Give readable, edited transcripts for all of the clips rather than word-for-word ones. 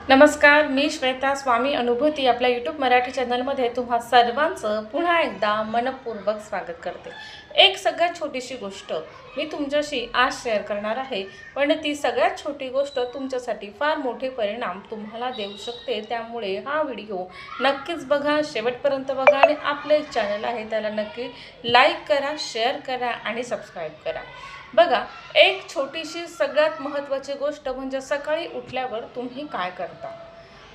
नमस्कार, मी श्वेता स्वामी अनुभूती आपल्या यूट्यूब मराठी चॅनलमध्ये तुम्हा सर्वांचं पुन्हा एकदा मनपूर्वक स्वागत करते। एक सगळ्यात छोटीशी गोष्ट मी तुमच्याशी आज शेअर करणार आहे, पण ती सगळ्यात छोटी गोष्ट तुमच्यासाठी फार मोठे परिणाम तुम्हाला देऊ शकते। त्यामुळे हा व्हिडिओ नक्कीच बघा, शेवटपर्यंत बघा आणि आपले चॅनल आहे त्याला नक्की लाईक करा, शेअर करा आणि सबस्क्राईब करा। बघा, एक छोटीशी सगळ्यात महत्त्वाची गोष्ट म्हणजे सकाळी उठल्यावर तुम्ही काय करता।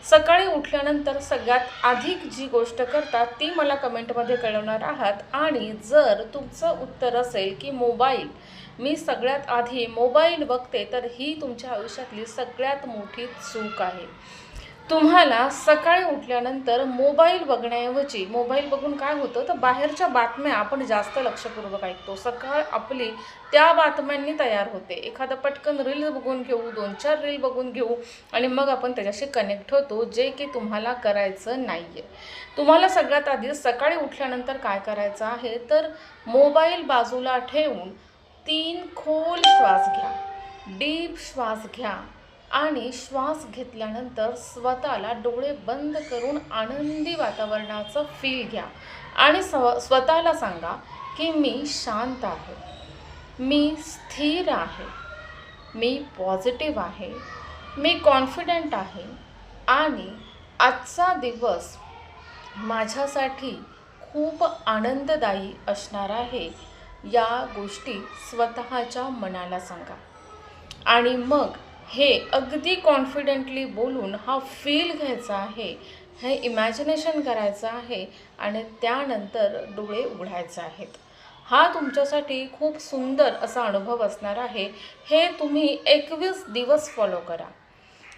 सकाळी उठल्यानंतर सगळ्यात आधी जी गोष्ट करता ती मला कमेंटमध्ये कळवणार आहात। आणि जर तुमचं उत्तर असेल की मोबाईल, मी सगळ्यात आधी मोबाईल बघते, तर ही तुमच्या आयुष्यातली सगळ्यात मोठी चूक आहे। तुम्हाला सकाळी उठल्यानंतर मोबाईल बघण्याऐवजी मोबाईल बघून काय होतं तर बाहेरच्या बातम्या आपण जास्त लक्षपूर्वक ऐकतो। सकाळ आपली त्या बातम्यांनी तयार होते। एखादा पटकन रील बघून घेऊ, 2-4 रील बघून घेऊ आणि मग आपण त्याच्याशी कनेक्ट होतो, जे की तुम्हाला करायचं नाही आहे। तुम्हाला सगळ्यात आधी सकाळी उठल्यानंतर काय करायचं आहे तर मोबाईल बाजूला ठेवून 3 खोल श्वास घ्या, डीप श्वास घ्या आणि श्वास घेतल्यानंतर स्वतःला डोळे बंद करून आनंदी वातावरणाचं फील घ्या आणि स्वतःला सांगा की मी शांत आहे, मी स्थिर आहे, मी पॉझिटिव्ह आहे, मी कॉन्फिडंट आहे आणि आजचा दिवस माझ्यासाठी खूप आनंददायी असणार आहे। या गोष्टी स्वतःच्या मनाला सांगा आणि मग हे अगदी कॉन्फिडेंटली बोलून हा फील घ्यायचा आहे, हे इमॅजिनेशन करायचं आहे आणि त्यानंतर डोळे उघडायचे आहेत। हा तुमच्यासाठी खूप सुंदर असा अनुभव असणार आहे। हे तुम्ही 21 दिवस फॉलो करा।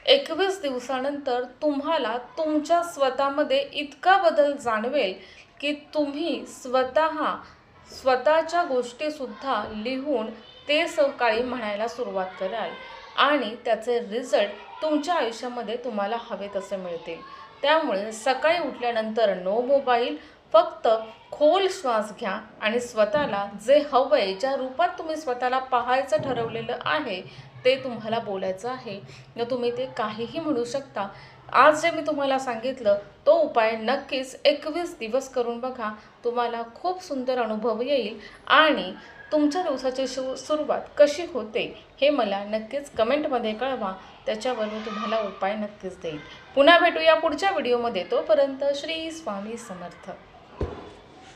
21 दिवसानंतर तुम्हाला तुमच्या स्वतःमध्ये इतका बदल जाणवेल की तुम्ही स्वतःच्या गोष्टीसुद्धा लिहून ते सकाळी म्हणायला सुरुवात कराल आणि त्याचे रिझल्ट तुमच्या आयुष्यामध्ये तुम्हाला हवे तसे मिळतील। त्यामुळे सकाळी उठल्यानंतर नो मोबाईल, फक्त खोल श्वास घ्या आणि स्वतःला जे हवंय, ज्या रूपात तुम्ही स्वतःला पाहायचं ठरवलेलं आहे ते तुम्हाला बोलायचं आहे। तुम्ही ते काहीही म्हणू शकता। आज जे मी तुम्हाला सांगितलं तो उपाय नक्कीच 21 दिवस करून बघा, तुम्हाला खूप सुंदर अनुभव येईल आणि तुमच्या दिवसाची सुरुवात कशी होते हे मला नक्कीच कमेंटमध्ये कळवा, त्याच्यावर मी तुम्हाला उपाय नक्कीच देईन। पुन्हा भेटूया पुढच्या व्हिडिओमध्ये, तोपर्यंत श्री स्वामी समर्थ।